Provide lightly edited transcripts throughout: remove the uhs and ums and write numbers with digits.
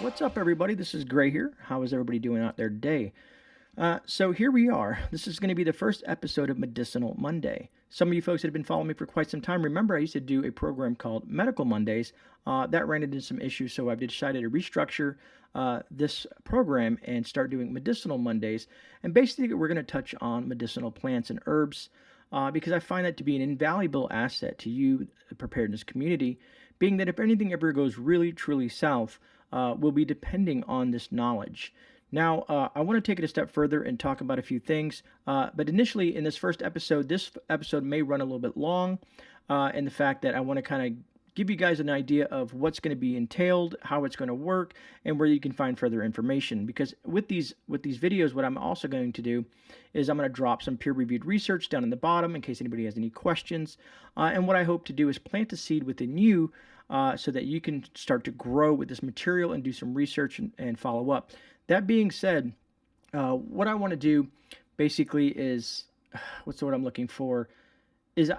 What's up, everybody? This is Gray here. How is everybody doing out there today? So here we are. This is going to be the first episode of Medicinal Monday. Some of you folks that have been following me for quite some time remember I used to do a program called Medical Mondays. That ran into some issues, so I've decided to restructure this program and start doing Medicinal Mondays. And basically, we're going to touch on medicinal plants and herbs because I find that to be an invaluable asset to you, the preparedness community, being that if anything ever goes really, truly south, we'll be depending on this knowledge. Now, I want to take it a step further and talk about a few things. But initially, in this first episode, this episode may run a little bit long, in the fact that I want to kind of give you guys an idea of what's going to be entailed, how it's going to work, and where you can find further information. Because with these videos, what I'm also going to do is I'm going to drop some peer-reviewed research down in the bottom in case anybody has any questions. And what I hope to do is plant a seed within you so that you can start to grow with this material and do some research and follow up. That being said, what I want to do basically is, what's the word I'm looking for, is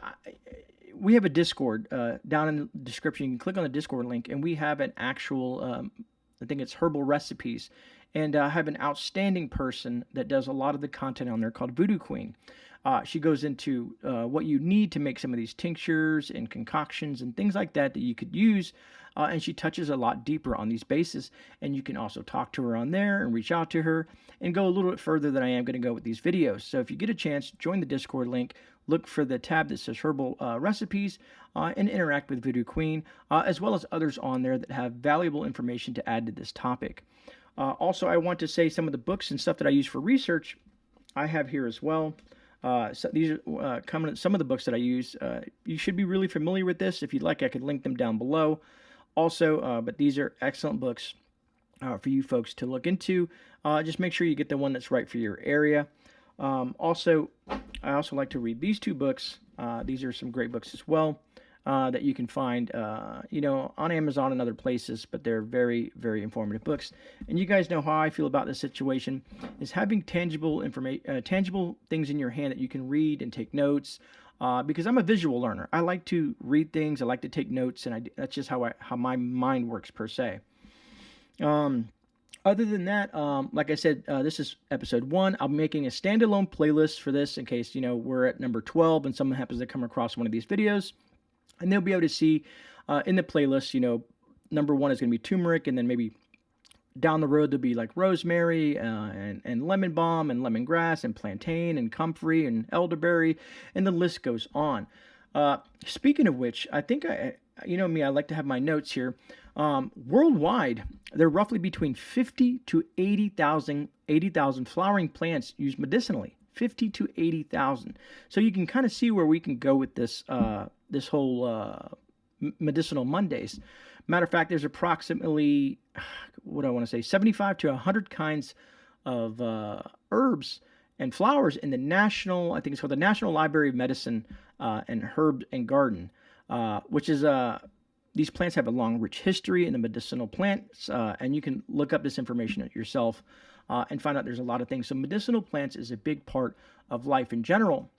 we have a Discord down in the description. You can click on the Discord link, and we have an actual, I think it's herbal recipes. And I have an outstanding person that does a lot of the content on there called Voodoo Queen. She goes into what you need to make some of these tinctures and concoctions and things like that that you could use. And she touches a lot deeper on these bases. And you can also talk to her on there and reach out to her and go a little bit further than I am going to go with these videos. So if you get a chance, join the Discord link, look for the tab that says Herbal Recipes, and interact with Voodoo Queen, as well as others on there that have valuable information to add to this topic. Also, I want to say some of the books and stuff that I use for research I have here as well. So these are some of the books that I use. You should be really familiar with this. If you'd like, I could link them down below. Also, but these are excellent books for you folks to look into. Just make sure you get the one that's right for your area. Also, I also like to read these two books. These are some great books as well that you can find, on Amazon and other places, but they're very, very informative books. And you guys know how I feel about this situation, is having tangible information, tangible things in your hand that you can read and take notes, because I'm a visual learner. I like to read things, I like to take notes, and that's just how my mind works per se. Other than that, like I said, this is episode 1. I'm making a standalone playlist for this in case, we're at number 12 and someone happens to come across one of these videos. And they'll be able to see in the playlist, number 1 is going to be turmeric, and then maybe down the road there'll be like rosemary and lemon balm and lemongrass and plantain and comfrey and elderberry, and the list goes on. Speaking of which, I think I like to have my notes here. Worldwide, there are roughly between 50 to 80,000 flowering plants used medicinally. 50 to 80,000. So you can kind of see where we can go with this this whole Medicinal Mondays. Matter of fact, there's approximately, 75 to 100 kinds of herbs and flowers in the I think it's called the National Library of Medicine and Herb and Garden, which is these plants have a long, rich history in the medicinal plants, and you can look up this information yourself and find out there's a lot of things. So medicinal plants is a big part of life in general.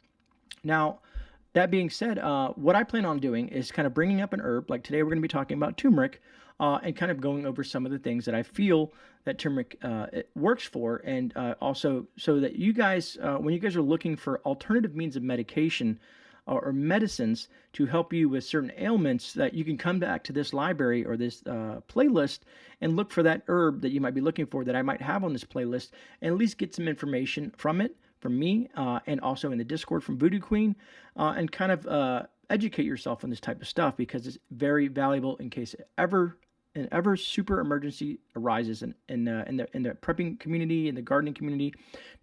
Now, that being said, what I plan on doing is kind of bringing up an herb. Like today we're going to be talking about turmeric and kind of going over some of the things that I feel that turmeric it works for. And also so that you guys, when you guys are looking for alternative means of medication or medicines to help you with certain ailments, that you can come back to this library or this playlist and look for that herb that you might be looking for that I might have on this playlist, and at least get some information from me, and also in the Discord from Voodoo Queen, and kind of educate yourself on this type of stuff, because it's very valuable in case an ever super emergency arises in the prepping community, in the gardening community.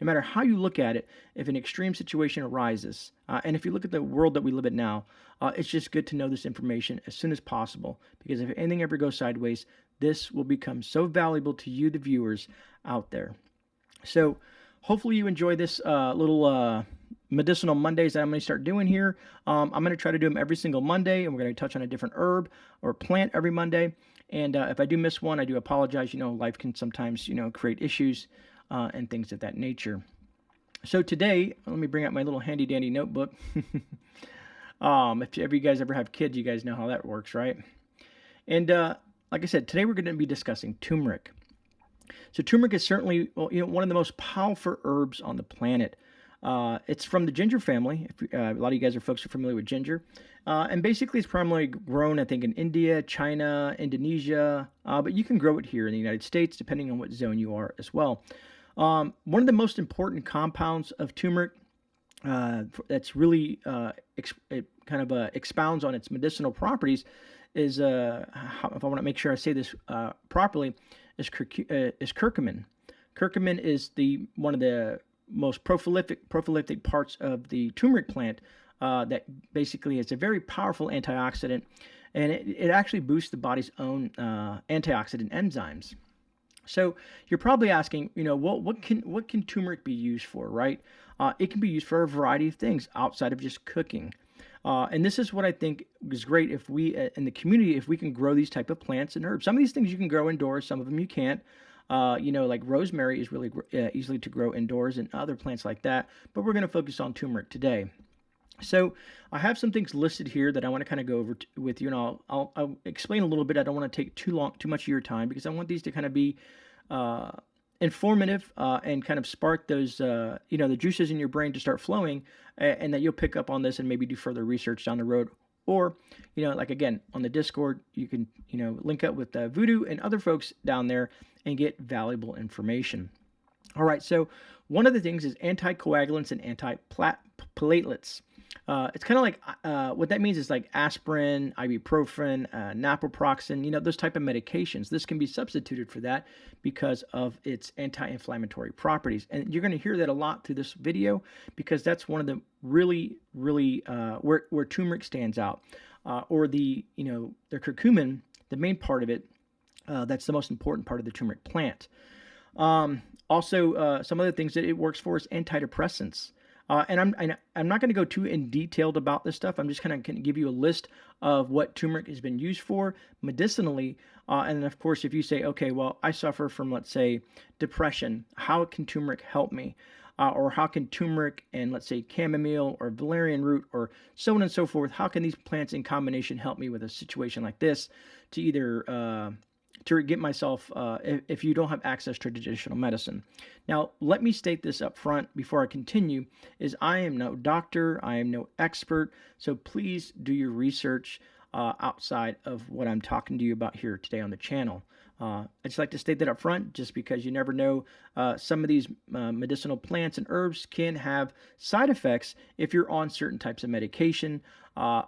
No matter how you look at it, if an extreme situation arises, and if you look at the world that we live in now, it's just good to know this information as soon as possible, because if anything ever goes sideways, this will become so valuable to you, the viewers out there. So hopefully you enjoy this little Medicinal Mondays that I'm going to start doing here. I'm going to try to do them every single Monday, and we're going to touch on a different herb or plant every Monday. And if I do miss one, I do apologize. Life can sometimes, create issues and things of that nature. So today, let me bring out my little handy dandy notebook. If you guys ever have kids, you guys know how that works, right? And like I said, today we're going to be discussing turmeric. So turmeric is certainly, well, one of the most powerful herbs on the planet. It's from the ginger family. A lot of you guys are folks are familiar with ginger, and basically it's primarily grown, I think, in India, China, Indonesia, but you can grow it here in the United States, depending on what zone you are as well. One of the most important compounds of turmeric that's really it kind of expounds on its medicinal properties is if I want to make sure I say this properly, is curcumin. Curcumin is the one of the most prolific parts of the turmeric plant that basically is a very powerful antioxidant, and it actually boosts the body's own antioxidant enzymes. So you're probably asking, what can turmeric be used for, right? It can be used for a variety of things outside of just cooking. And this is what I think is great if we in the community, if we can grow these type of plants and herbs. Some of these things you can grow indoors, some of them you can't. Like rosemary is really easily to grow indoors, and other plants like that. But we're going to focus on turmeric today. So I have some things listed here that I want to kind of go over with you, and I'll explain a little bit. I don't want to take too much of your time, because I want these to kind of be uh, informative and kind of spark those the juices in your brain to start flowing, and that you'll pick up on this and maybe do further research down the road. Or, like again on the Discord, you can link up with Voodoo and other folks down there and get valuable information. All right, so one of the things is anticoagulants and antiplatelets. It's kind of like what that means is like aspirin, ibuprofen, naproxen, those type of medications. This can be substituted for that because of its anti-inflammatory properties. And you're going to hear that a lot through this video, because that's one of the really, really where turmeric stands out, or the curcumin, the main part of it. That's the most important part of the turmeric plant. Also, some other things that it works for is antidepressants. And I'm not going to go too in detailed about this stuff. I'm just kind of going to give you a list of what turmeric has been used for medicinally. And then, of course, if you say, okay, well, I suffer from, let's say, depression, how can turmeric help me? Or how can turmeric and, let's say, chamomile or valerian root or so on and so forth, how can these plants in combination help me with a situation like this to either to get myself, if you don't have access to traditional medicine. Now, let me state this up front before I continue, is I am no doctor, I am no expert, so please do your research outside of what I'm talking to you about here today on the channel. I just like to state that up front, just because you never know. Some of these medicinal plants and herbs can have side effects if you're on certain types of medication,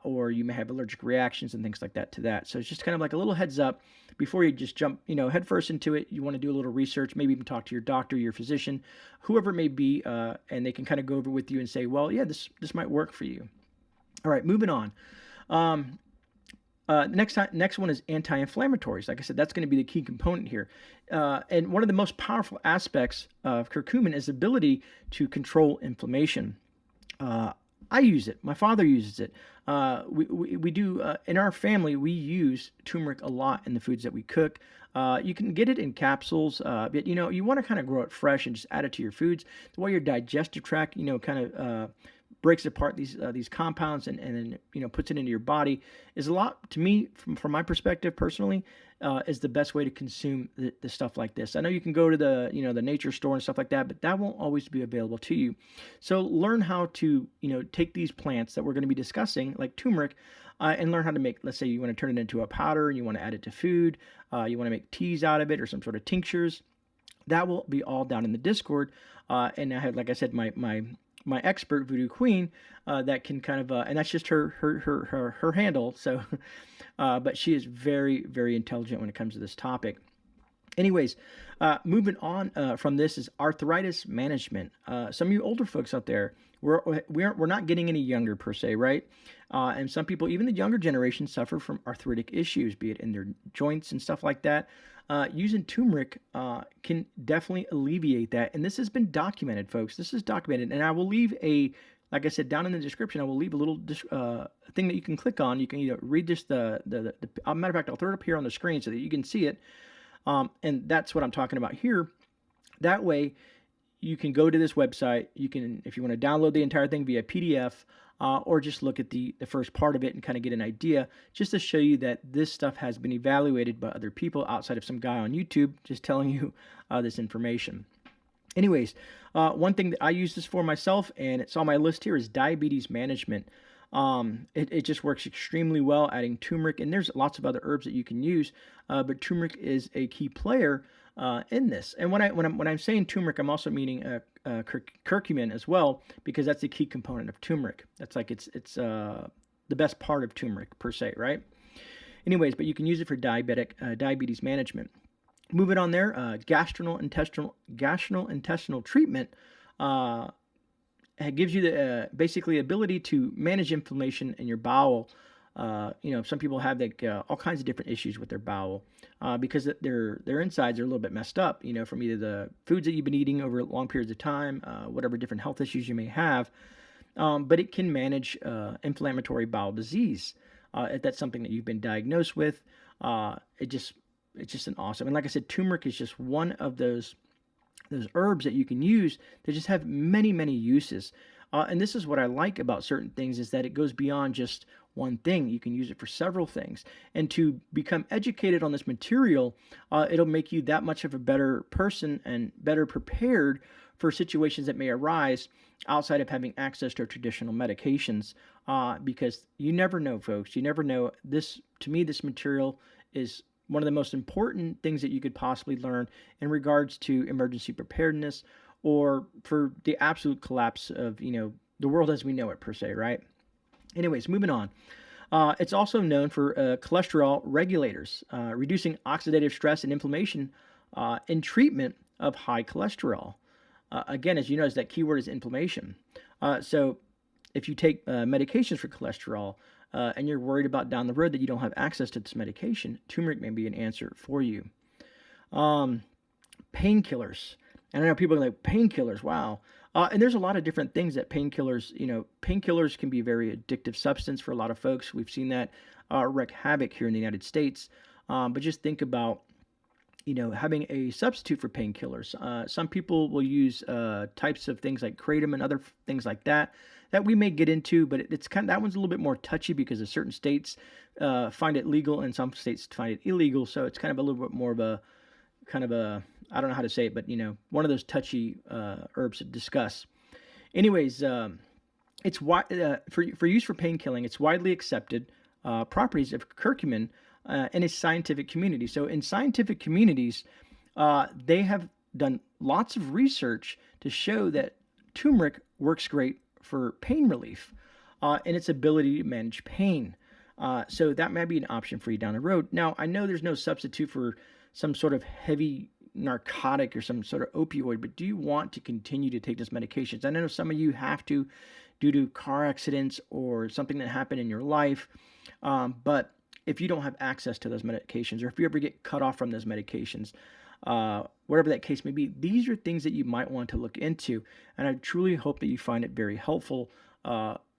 or you may have allergic reactions and things like that to that. So it's just kind of like a little heads up before you just jump, headfirst into it. You want to do a little research, maybe even talk to your doctor, your physician, whoever it may be, and they can kind of go over with you and say, well, yeah, this might work for you. All right, moving on. Next one is anti-inflammatories. Like I said, that's going to be the key component here. And one of the most powerful aspects of curcumin is the ability to control inflammation. I use it. My father uses it. We do, in our family, we use turmeric a lot in the foods that we cook. You can get it in capsules, but you want to kind of grow it fresh and just add it to your foods. The way your digestive tract, kind of breaks apart these compounds and then puts it into your body is a lot, to me, from my perspective personally, is the best way to consume the stuff like this. I know you can go to the the nature store and stuff like that, but that won't always be available to you. So learn how to take these plants that we're going to be discussing, like turmeric, and learn how to make, let's say you want to turn it into a powder and you want to add it to food, you want to make teas out of it or some sort of tinctures. That will be all down in the Discord. And I have, like I said, my expert Voodoo Queen, that can kind of and that's just her handle. So but she is very, very intelligent when it comes to this topic. Anyways, moving on from this is arthritis management. Some of you older folks out there, we're not getting any younger per se, right? And some people, even the younger generation, suffer from arthritic issues, be it in their joints and stuff like that. Using turmeric can definitely alleviate that, and this has been documented, folks. This is documented, and I will leave like I said, down in the description, I will leave a little thing that you can click on. You can either read this, matter of fact, I'll throw it up here on the screen so that you can see it. And that's what I'm talking about here. That way, you can go to this website. You can, if you want to download the entire thing via PDF, or just look at the first part of it and kind of get an idea, just to show you that this stuff has been evaluated by other people outside of some guy on YouTube just telling you this information. Anyways, one thing that I use this for myself, and it's on my list here, is diabetes management. It just works extremely well adding turmeric, and there's lots of other herbs that you can use, but turmeric is a key player in this. And when I'm saying turmeric, I'm also meaning curcumin as well, because that's a key component of turmeric. That's like it's the best part of turmeric per se, right? Anyways, but you can use it for diabetes management. Moving on there, gastrointestinal treatment. It gives you the basically ability to manage inflammation in your bowel. Some people have like all kinds of different issues with their bowel because their insides are a little bit messed up. From either the foods that you've been eating over long periods of time, whatever different health issues you may have. But it can manage inflammatory bowel disease if that's something that you've been diagnosed with. It's just an awesome. And like I said, turmeric is just one of those herbs that you can use that just have many, many uses. And this is what I like about certain things, is that it goes beyond just one thing. You can use it for several things. And to become educated on this material, it'll make you that much of a better person and better prepared for situations that may arise outside of having access to traditional medications. Because you never know, folks. You never know. To me, this material is one of the most important things that you could possibly learn in regards to emergency preparedness, or for the absolute collapse of, the world as we know it per se, right? Anyways, moving on. It's also known for cholesterol regulators, reducing oxidative stress and inflammation in treatment of high cholesterol. Again, as you notice, that keyword is inflammation. So if you take medications for cholesterol, and you're worried about down the road that you don't have access to this medication, turmeric may be an answer for you. Painkillers. And I know people are like, painkillers, wow. And there's a lot of different things that painkillers can be a very addictive substance for a lot of folks. We've seen that wreak havoc here in the United States. But just think about, having a substitute for painkillers. Some people will use types of things like kratom and other things like that we may get into, but it's that one's a little bit more touchy because of certain states find it legal and some states find it illegal. So it's kind of a little bit more of a I don't know how to say it, but one of those touchy herbs to discuss. Anyways, it's for use for pain killing. It's widely accepted properties of curcumin in a scientific community. So in scientific communities, they have done lots of research to show that turmeric works great for pain relief and its ability to manage pain. So that might be an option for you down the road. Now, I know there's no substitute for some sort of heavy narcotic or some sort of opioid, but do you want to continue to take these medications? I know some of you have to due to car accidents or something that happened in your life, but if you don't have access to those medications, or if you ever get cut off from those medications, whatever that case may be, these are things that you might want to look into. And I truly hope that you find it very helpful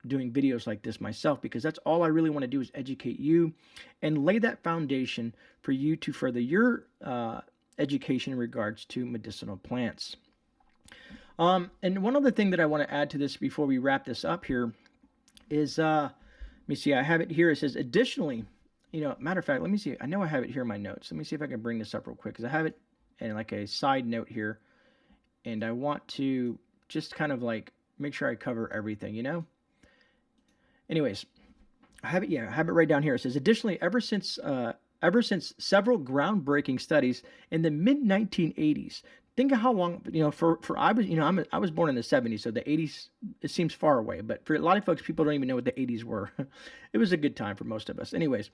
doing videos like this myself, because that's all I really want to do is educate you and lay that foundation for you to further your education in regards to medicinal plants. And one other thing that I want to add to this before we wrap this up here is, let me see, I have it here. It says, additionally, matter of fact, let me see. I know I have it here in my notes. Let me see if I can bring this up real quick, because I have it in like a side note here, and I want to just kind of like make sure I cover everything, Anyways, I have it right down here. It says, additionally, ever since several groundbreaking studies in the mid 1980s. Think of how long, I was born in the 70s, so the 80s, it seems far away, but for a lot of folks, people don't even know what the 80s were. It was a good time for most of us. Anyways,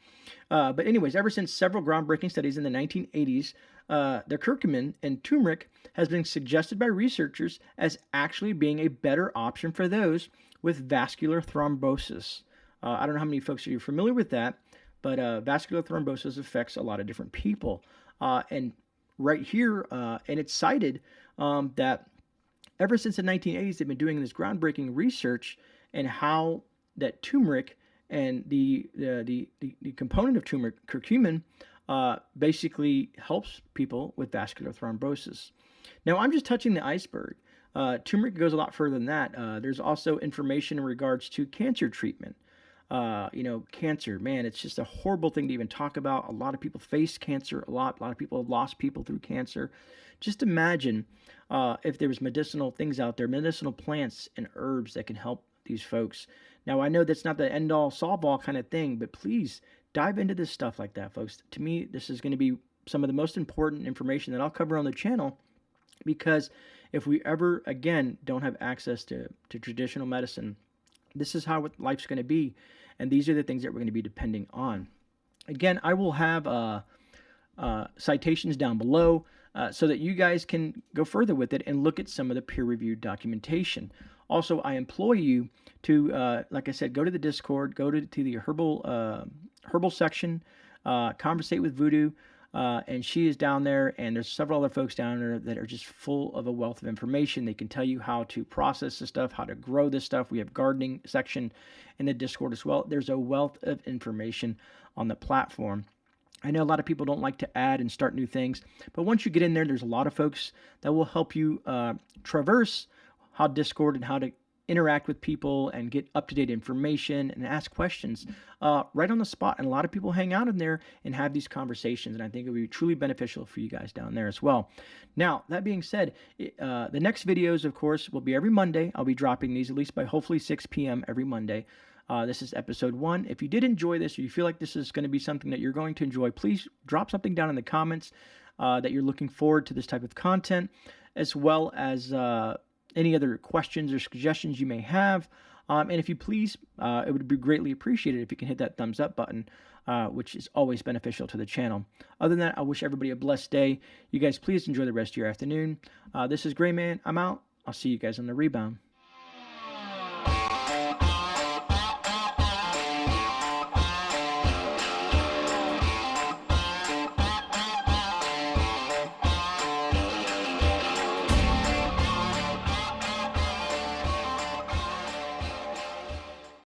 ever since several groundbreaking studies in the 1980s, the curcumin and turmeric has been suggested by researchers as actually being a better option for those with vascular thrombosis. I don't know how many folks are familiar with that, but vascular thrombosis affects a lot of different people. And right here, and it's cited that ever since the 1980s, they've been doing this groundbreaking research and how that turmeric and the component of turmeric, curcumin, basically helps people with vascular thrombosis. Now, I'm just touching the iceberg. Turmeric goes a lot further than that. There's also information in regards to cancer treatment. Cancer, man, it's just a horrible thing to even talk about. A lot of people face cancer a lot. A lot of people have lost people through cancer. Just imagine if there was medicinal things out there, medicinal plants and herbs that can help these folks. Now, I know that's not the end all, solve all kind of thing, but please dive into this stuff like that, folks. To me, this is going to be some of the most important information that I'll cover on the channel, because if we ever again don't have access to traditional medicine, this is how life's going to be, and these are the things that we're going to be depending on. Again, I will have citations down below so that you guys can go further with it and look at some of the peer-reviewed documentation. Also, I implore you to, like I said, go to the Discord, go to the herbal section, conversate with Voodoo, and she is down there, and there's several other folks down there that are just full of a wealth of information. They can tell you how to process this stuff, how to grow this stuff. We have gardening section in the Discord as well. There's a wealth of information on the platform. I know a lot of people don't like to add and start new things, but once you get in there, there's a lot of folks that will help you traverse how Discord and how to interact with people and get up-to-date information and ask questions right on the spot. And a lot of people hang out in there and have these conversations, and I think it would be truly beneficial for you guys down there as well. Now, that being said, the next videos, of course, will be every Monday. I'll be dropping these at least by hopefully 6 p.m. every Monday. This is episode 1. If you did enjoy this, or you feel like this is going to be something that you're going to enjoy, please drop something down in the comments that you're looking forward to this type of content, as well as any other questions or suggestions you may have. And if you please, it would be greatly appreciated if you can hit that thumbs up button, which is always beneficial to the channel. Other than that, I wish everybody a blessed day. You guys please enjoy the rest of your afternoon. This is GreyMan. I'm out. I'll see you guys on the rebound.